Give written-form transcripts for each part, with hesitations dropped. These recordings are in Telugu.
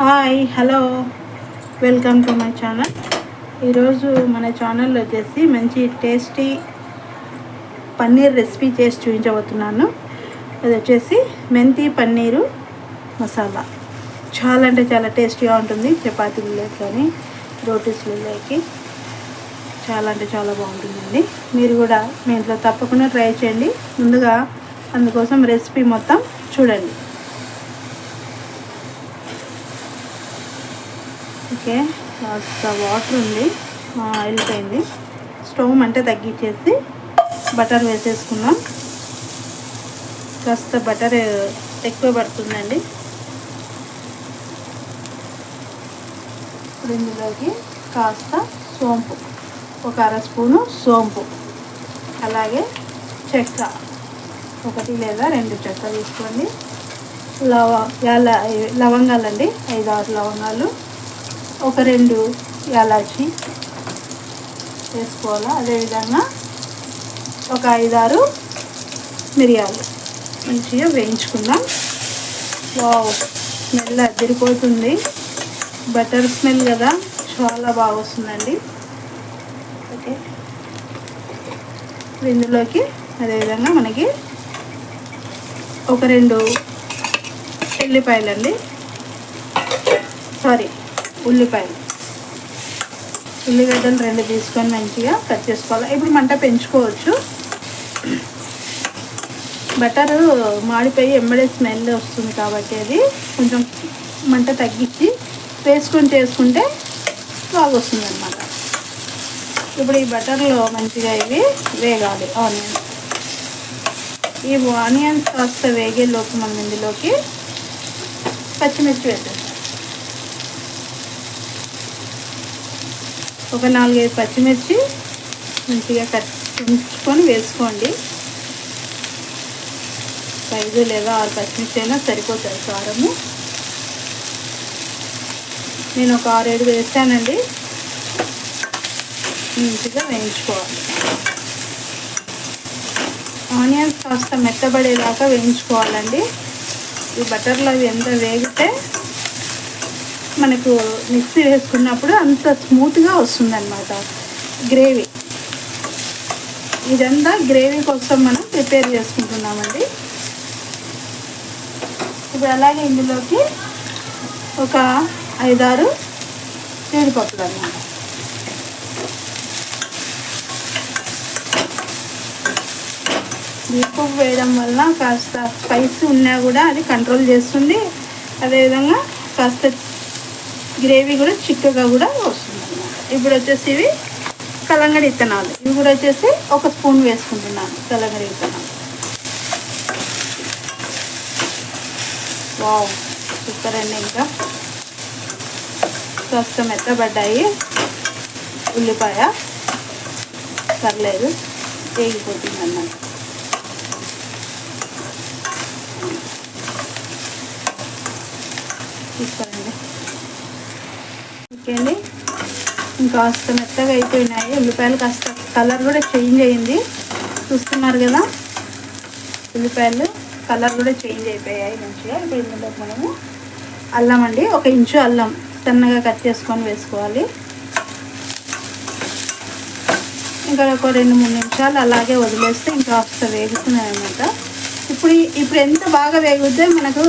Hi hello welcome to my channel. ఈరోజు మన ఛానల్లో వచ్చేసి మంచి టేస్టీ పన్నీర్ రెసిపీ చేసి చూపించబోతున్నాను. అది వచ్చేసి మెంతి పన్నీరు మసాలా. చాలా అంటే చాలా టేస్టీగా ఉంటుంది. చపాతీలు కానీ రోటీస్లలోకి చాలా అంటే చాలా బాగుంటుందండి. మీరు కూడా మీ ఇంట్లో తప్పకుండా ట్రై చేయండి. ముందుగా అందుకోసం రెసిపీ మొత్తం చూడండి. ఓకే, కాస్త వాటర్ ఉంది, ఆయిల్ పోయింది. స్టవ్ మంట తగ్గించేసి బటర్ వేసేసుకున్నాం. కాస్త బటర్ ఎక్కువ పడుతుందండి. ఇప్పుడు ఇందులోకి కాస్త సోంపు, ఒక అర స్పూను సోంపు, అలాగే చెక్క, 1 లేదా 2 చెక్క తీసుకోండి. లవంగాలండి, 5-6 లవంగాలు, ఒక 2 యాలచి వేసుకోవాలి. అదేవిధంగా ఒక 5-6 మిరియాలు మంచిగా వేయించుకుందాం. వావ్, స్మెల్ అదిరిపోతుంది. బటర్ స్మెల్ కదా, చాలా బాగా వస్తుందండి. ఓకే, ఇందులోకి అదేవిధంగా మనకి ఒక 2 ఉల్లిపాయలు, ఉల్లిగడ్డలు 2 తీసుకొని మంచిగా కట్ చేసుకోవాలి. ఇప్పుడు మంట పెంచుకోవచ్చు. బటర్ మాడిపోయి ఎంబడే స్మెల్ వస్తుంది కాబట్టి అది కొంచెం మంట తగ్గించి వేసుకొని చేసుకుంటే బాగా వస్తుంది అన్నమాట. ఇప్పుడు ఈ బటర్లో మంచిగా ఇవి వేగాలి. ఈ ఆనియన్స్ కాస్త వేగేలోపు మనం ఇందులోకి పచ్చిమిర్చి వేసేస్తాం. ఒక 4-5 పచ్చిమిర్చి మంచిగా ఉంచుకొని వేసుకోండి. 5 లేదా 6 పచ్చిమిర్చి అయినా సరిపోతాయి కారము. నేను ఒక 6-7 వేసానండి. మంచిగా వేయించుకోవాలి. ఆనియన్స్ కాస్త మెత్తబడేదాకా వేయించుకోవాలండి. ఈ బటర్లో అవి ఎంత వేగితే మనకు మిక్సీ వేసుకున్నప్పుడు అంత స్మూత్గా వస్తుందన్నమాట గ్రేవీ. ఇదంతా గ్రేవీ కోసం మనం ప్రిపేర్ చేసుకుంటున్నామండి. ఇప్పుడు అలాగే ఇందులోకి ఒక 5-6 జీడిపప్పులు అన్నమాట. జీడిపప్పు వేయడం వల్ల కాస్త స్పైసీ ఉన్నా కూడా అది కంట్రోల్ చేస్తుంది. అదేవిధంగా కాస్త గ్రేవీ కూడా చిక్కగా కూడా వస్తుంది అన్నమాట. ఇప్పుడు వచ్చేసి ఇవి కలంగడి విత్తనాలు, ఇవి కూడా వచ్చేసి 1 స్పూన్ వేసుకుంటున్నాను. కలంగడి విత్తనాలు. వావ్, సూపర్ అండి. ఇంకా కాస్త మెత్తబడ్డాయి. ఉల్లిపాయ పర్లేదు, వేగిపోతుంది అన్నమాట. సూపర్ అండి. ఓకే అండి, ఇంకాస్త మెత్తగా అయిపోయినాయి ఉల్లిపాయలు. కాస్త కలర్ కూడా చేంజ్ అయింది, చూస్తున్నారు కదా. ఉల్లిపాయలు కలర్ కూడా చేంజ్ అయిపోయాయి మంచిగా. ఇప్పుడు ఇందులో మనము అల్లం అండి, 1 ఇంచు అల్లం సన్నగా కట్ చేసుకొని వేసుకోవాలి. ఇంకా ఒక 2-3 నిమిషాలు అలాగే వదిలేస్తే ఇంకా కాస్త వేగుతున్నాయి అన్నమాట. ఇప్పుడు ఎంత బాగా వేగుద్దే మనకు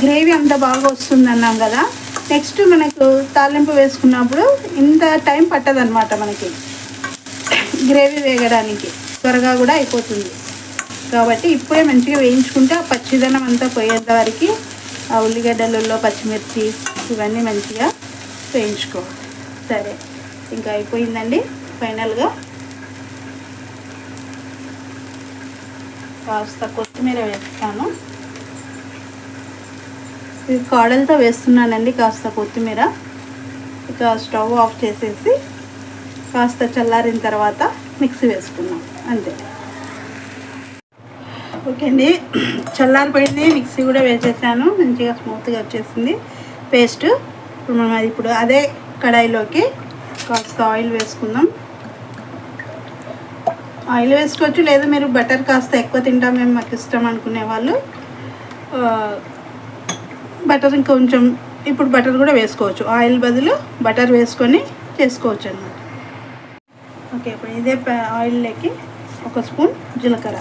గ్రేవీ అంత బాగా వస్తుంది అన్నాం కదా. నెక్స్ట్ మనకు తాలింపు వేసుకున్నప్పుడు ఇంత టైం పట్టదన్నమాట మనకి గ్రేవీ వేగడానికి, త్వరగా కూడా అయిపోతుంది. కాబట్టి ఇప్పుడే మంచిగా వేయించుకుంటే ఆ పచ్చిదనం అంతా పోయేంత వరకు ఆ ఉల్లిగడ్డలలో పచ్చిమిర్చి ఇవన్నీ మంచిగా వేయించుకోవాలి. సరే, ఇంకా అయిపోయిందండి. ఫైనల్గా కాస్త కొత్తిమీర వేస్తాను. ఇది కాడలతో వేస్తున్నానండి కాస్త కొత్తిమీర. ఇక స్టవ్ ఆఫ్ చేసేసి కాస్త చల్లారిన తర్వాత మిక్సీ వేసుకున్నాం అంతే. ఓకే అండి, చల్లారిపోయింది. మిక్సీ కూడా వేసేసాను, మంచిగా స్మూత్గా వచ్చేసింది పేస్ట్. ఇప్పుడు మనం ఇప్పుడు అదే కడాయిలోకి కాస్త ఆయిల్ వేసుకుందాం. ఆయిల్ వేసుకోవచ్చు, లేదా మీరు బటర్ కాస్త ఎక్కువ తింటాం మేము మాకు ఇష్టం అనుకునే వాళ్ళు బటర్ ఇంకొంచెం ఇప్పుడు బటర్ కూడా వేసుకోవచ్చు, ఆయిల్ బదులు బటర్ వేసుకొని చేసుకోవచ్చు అన్నమాట. ఓకే, ఇప్పుడు ఇదే ఆయిల్లోకి 1 స్పూన్ జీలకర్ర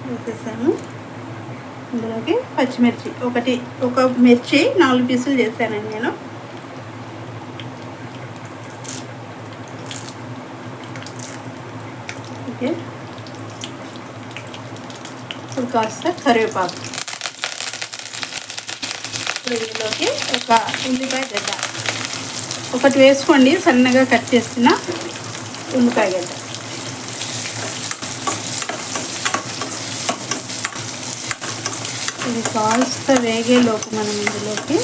వేసేసాను. ఇందులోకి పచ్చిమిర్చి ఒక మిర్చి 4 పీసులు చేశానండి నేను. ఓకే, ఇప్పుడు కాస్త కరివేపాకు. ఇప్పుడు ఇందులోకి ఒక ఉల్లిపాయ గడ్డ ఒకటి వేసుకోండి, సన్నగా కట్ చేసిన ఉల్లిపాయ గడ్డ. ఇది కాస్త వేగేలోపు మనం ఇందులోకి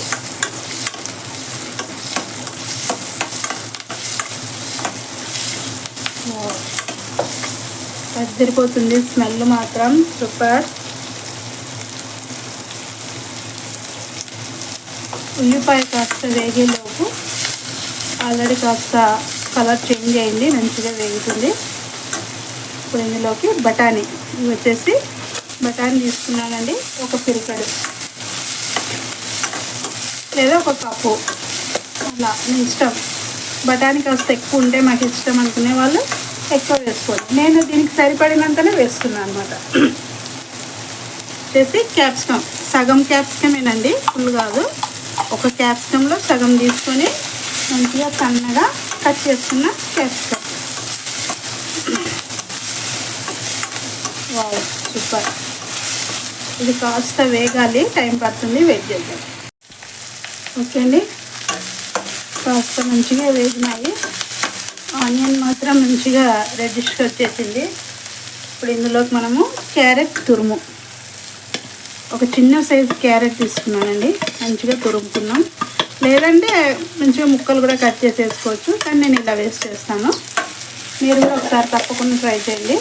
అదిరిపోతుంది, స్మెల్ మాత్రం సూపర్. ఉల్లిపాయ కాస్త వేగేలోపు ఆల్రెడీ కాస్త కలర్ చేంజ్ అయింది, మంచిగా వేగుతుంది. ఇప్పుడు ఇందులోకి బఠానీ వచ్చేసి బఠానీ తీసుకున్నానండి, ఒక పిరికడు లేదా 1 కప్పు, అలా మీ ఇష్టం. బఠానీ కాస్త ఎక్కువ ఉంటే మాకు ఇష్టం అనుకునే వాళ్ళు ఎక్కువ వేసుకోండి. నేను దీనికి సరిపడినంతనే వేస్తున్నాను అనమాట. వచ్చేసి క్యాప్సికమ్, సగం క్యాప్సికమేనండి, ఫుల్ కాదు. ఒక క్యాప్సికంలో సగం తీసుకొని మంచిగా సన్నగా కట్ చేసుకున్న క్యాప్సికమ్. Wow, super. ఇది కాస్త వేగాలి, టైం పడుతుంది, వెయిట్ చేద్దాం. ఓకే అండి, కాస్త మంచిగా వేగినాయి. ఆనియన్ మాత్రం మంచిగా రెడ్డిష్గా వచ్చేసింది. ఇప్పుడు ఇందులోకి మనము క్యారెట్ తురుము, ఒక చిన్న సైజు క్యారెట్ తీసుకున్నానండి, మంచిగా తురుముకున్నాం. లేదంటే మంచిగా ముక్కలు కూడా కట్ చేసేసుకోవచ్చు, కానీ నేను ఇలా వేస్ట్ చేస్తాను. మీరు కూడా ఒకసారి తప్పకుండా ట్రై చేయండి.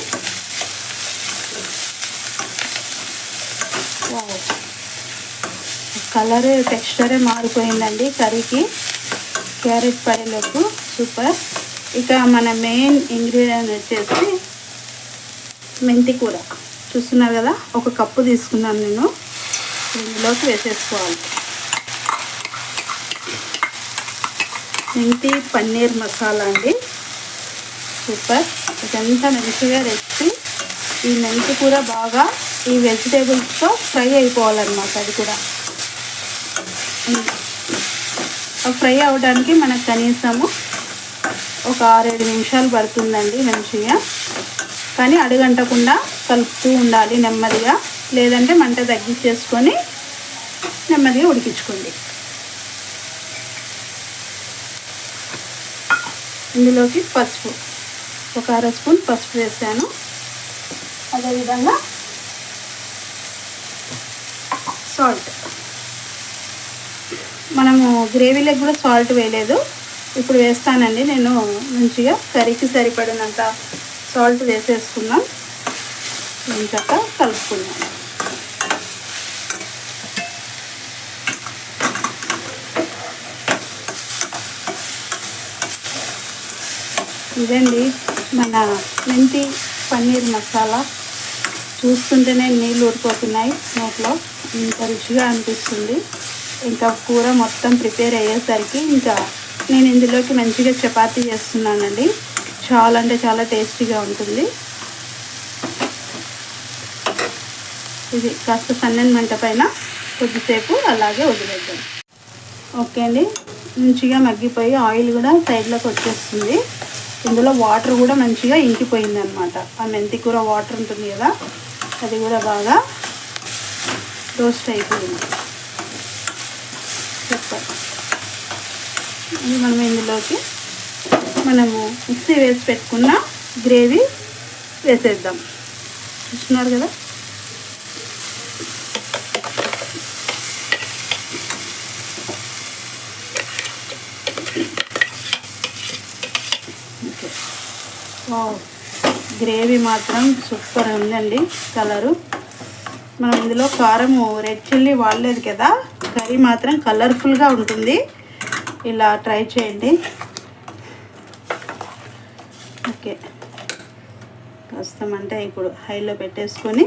కలర్ టెక్స్చరే మారిపోయిందండి కర్రీకి, క్యారెట్ పడేలోపు సూపర్. ఇక మన మెయిన్ ఇంగ్రీడియంట్ వచ్చేసి మెంతి కూర. చూస్తున్నారు కదా, 1 కప్పు తీసుకున్నాను నేను. ఇందులోకి వేసేసుకోవాలి. మెంతి పన్నీర్ మసాలా అండి, సూపర్. ఇదంతా మంచిగా రెసిపీ. ఈ మెంతి కూర బాగా ఈ వెజిటేబుల్స్తో ఫ్రై అయిపోవాలన్నమాట. అది కూడా ఫ్రై అవ్వడానికి మనకు కనీసము ఒక 6-7 నిమిషాలు పడుతుందండి మంచిగా. కానీ అడుగంటకుండా కలుపుతూ ఉండాలి నెమ్మదిగా, లేదంటే మంట తగ్గించేసుకొని నెమ్మదిగా ఉడికించుకోండి. ఇందులోకి పసుపు, ఒక 1/2 స్పూన్ పసుపు వేసాను. అదేవిధంగా సాల్ట్, మనము గ్రేవీలోకి కూడా సాల్ట్ వేయలేదు, ఇప్పుడు వేస్తానండి నేను. మంచిగా కర్రీకి సరిపడినంత సాల్ట్ వేసేసుకున్నాం, ఇంకా కలుపుకున్నాం. ఇదండి మన మెంతి పన్నీర్ మసాలా. చూస్తుంటేనే నీళ్ళు ఊరిపోతున్నాయి నోట్లో, ఇంత రుచిగా అనిపిస్తుంది. ఇంకా కూర మొత్తం ప్రిపేర్ అయ్యేసరికి ఇంకా నేను ఇందులోకి మంచిగా చపాతీ చేస్తున్నానండి. చాలా అంటే చాలా టేస్టీగా ఉంటుంది. ఇది కాస్త సన్నని మంట పైన కొద్దిసేపు అలాగే వదిలేద్దాం. ఓకే అండి, మంచిగా మగ్గిపోయి ఆయిల్ కూడా సైడ్లోకి వచ్చేస్తుంది. ఇందులో వాటర్ కూడా మంచిగా ఇంకిపోయింది అనమాట. ఆ మెంతి కూర వాటర్ ఉంటుంది కదా, అది కూడా బాగా రోస్ట్ అయిపోయింది. సూపర్. ఇది మనం ఇందులోకి మనము మిక్సీ వేసి పెట్టుకున్న గ్రేవీ వేసేద్దాం. చూస్తున్నారు కదా, గ్రేవీ మాత్రం సూపర్ ఉందండి. కలరు మనం ఇందులో కారం రెడ్ చిల్లీ వాడలేదు కదా, కర్రీ మాత్రం కలర్ఫుల్గా ఉంటుంది. ఇలా ట్రై చేయండి. ఓకే, కాస్త అంటే ఇప్పుడు హైలో పెట్టేసుకొని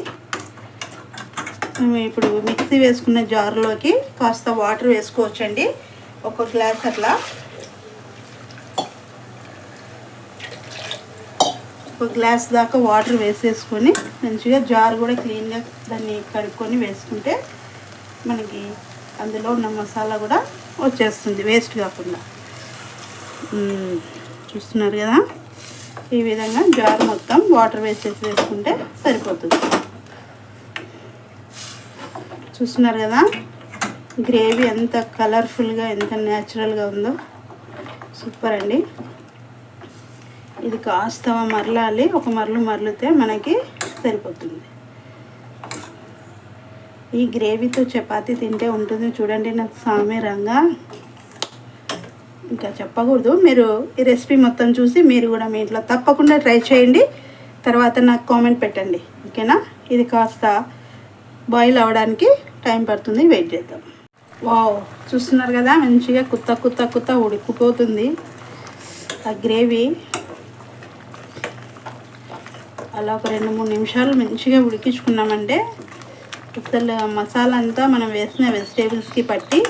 ఇప్పుడు మిక్సీ వేసుకున్న జార్లోకి కాస్త వాటర్ వేసుకోవచ్చండి. ఒక గ్లాస్ అట్లా, ఒక గ్లాస్ దాకా వాటర్ వేసేసుకొని మంచిగా జార్ కూడా క్లీన్గా దాన్ని కడుక్కొని వేసుకుంటే మనకి అందులో ఉన్న మసాలా కూడా వచ్చేస్తుంది వేస్ట్ కాకుండా. చూస్తున్నారు కదా, ఈ విధంగా జార్ మొత్తం వాటర్ వేసుకుంటే సరిపోతుంది. చూస్తున్నారు కదా గ్రేవీ ఎంత కలర్ఫుల్గా ఎంత న్యాచురల్గా ఉందో, సూపర్ అండి. ఇది కాస్త మరలాలి, ఒక మరలితే మనకి సరిపోతుంది. ఈ గ్రేవీతో చపాతీ తింటే ఉంటుంది చూడండి, నాకు సామీరంగా. ఇంకా చెప్పకూడదు. మీరు ఈ రెసిపీ మొత్తం చూసి మీరు కూడా మీ ఇంట్లో తప్పకుండా ట్రై చేయండి. తర్వాత నాకు కామెంట్ పెట్టండి, ఓకేనా. ఇది కాస్త బాయిల్ అవ్వడానికి టైం పడుతుంది, వెయిట్ చేద్దాం. వావ్, చూస్తున్నారు కదా మంచిగా కుత్త ఉడికిపోతుంది ఆ గ్రేవీ. అలా ఒక 2-3 నిమిషాలు మంచిగా ఉడికించుకున్నామంటే అసలు మసాలా అంతా మనం వేసిన వెజిటేబుల్స్కి పట్టి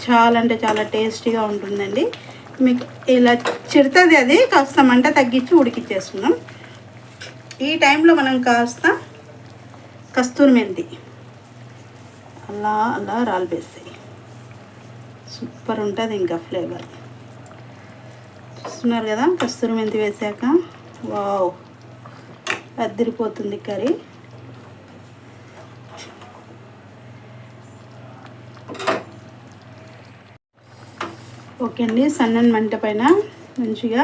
చాలా అంటే చాలా టేస్టీగా ఉంటుందండి. మీకు ఇలా చిరుతుంది, అది కాస్త మంట తగ్గించి ఉడికిచ్చేసుకున్నాం. ఈ టైంలో మనం కాస్త కస్తూరి మెంతి అలా రాలిపేస్తాయి, సూపర్ ఉంటుంది ఇంకా ఫ్లేవర్. చూస్తున్నారు కదా కస్తూరి మెంతి వేసాక వావ్ అదిరిపోతుంది కర్రీ. ఓకే అండి, సన్నని మంట పైన మంచిగా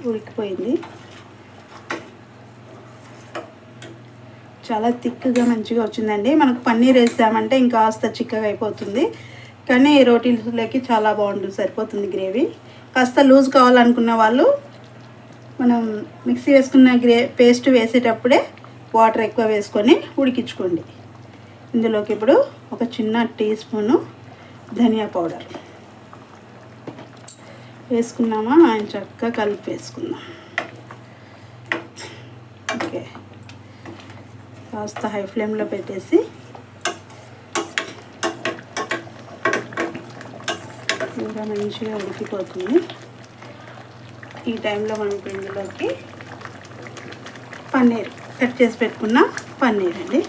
ఉడికిపోయింది. చాలా థిక్గా మంచిగా వచ్చిందండి. మనకు పన్నీర్ వేసామంటే ఇంకా కాస్త చిక్కగా అయిపోతుంది, కానీ రోటీలోకి చాలా బాగుంటుంది, సరిపోతుంది గ్రేవీ. కాస్త లూజ్ కావాలనుకున్న వాళ్ళు మనం మిక్సీ వేసుకున్న పేస్ట్ వేసేటప్పుడే వాటర్ ఎక్కువ వేసుకొని ఉడికించుకోండి. ఇందులోకి ఇప్పుడు ఒక చిన్న టీ స్పూను ధనియా పౌడర్ వేసుకున్నామా, ఆయన చక్కగా కలిపి వేసుకుందాం. ఓకే, కాస్త హై ఫ్లేమ్లో పెట్టేసి ఇంకా మంచిగా ఉడికిపోతుంది. ఈ టైంలో మనం ఇందులోకి పన్నీర్ కట్ చేసి పెట్టుకున్న పన్నీర్ అండి.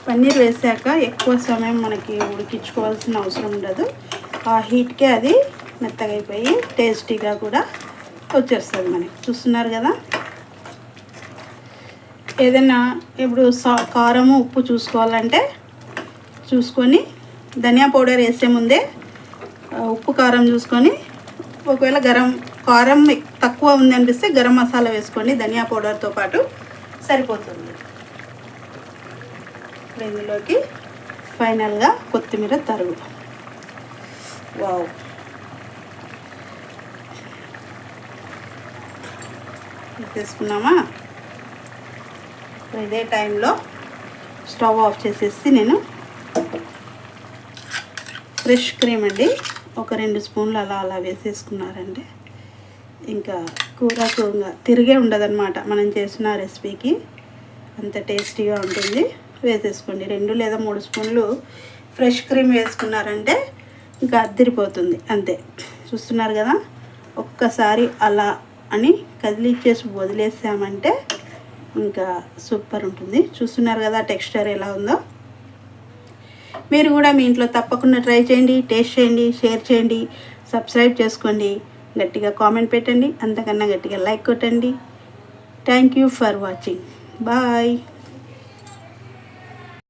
పన్నీర్ వేసాక ఎక్కువ సమయం మనకి ఉడికించుకోవాల్సిన అవసరం ఉండదు. ఆ హీట్కే అది మెత్తగా అయిపోయి టేస్టీగా కూడా వచ్చేస్తుంది మనకి. చూస్తున్నారు కదా, ఏదైనా ఇప్పుడు కారము ఉప్పు చూసుకోవాలంటే చూసుకొని ధనియా పౌడర్ వేసే ముందే ఉప్పు కారం చూసుకొని, ఒకవేళ కారం తక్కువ ఉంది అనిపిస్తే గరం మసాలా వేసుకోండి ధనియా పౌడర్తో పాటు, సరిపోతుంది. ఇందులోకి ఫైనల్గా కొత్తిమీర తరుగు. వావ్, తీసుకున్నామా. ఇదే టైంలో స్టవ్ ఆఫ్ చేసేసి నేను ఫ్రెష్ క్రీమ్ అండి ఒక 2 స్పూన్లు అలా వేసేసుకున్నారంటే ఇంకా కూరకు తిరిగే ఉండదన్నమాట. మనం చేసిన రెసిపీకి అంత టేస్టీగా ఉంటుంది. వేసేసుకోండి 2 లేదా 3 స్పూన్లు ఫ్రెష్ క్రీమ్ వేసుకున్నారంటే ఇంకా అద్దరిపోతుంది అంతే. చూస్తున్నారు కదా, ఒక్కసారి అలా అని కదిలిచ్చేసి వదిలేసామంటే ఇంకా సూపర్ ఉంటుంది. చూస్తున్నారు కదా టెక్స్చర్ ఎలా ఉందో. మీరు కూడా మీ ఇంట్లో తప్పకుండా ట్రై చేయండి, టేస్ట్ చేయండి, షేర్ చేయండి, సబ్స్క్రైబ్ చేసుకోండి, గట్టిగా కామెంట్ పెట్టండి, అంతకన్నా గట్టిగా లైక్ కొట్టండి. Thank you for watching. Bye.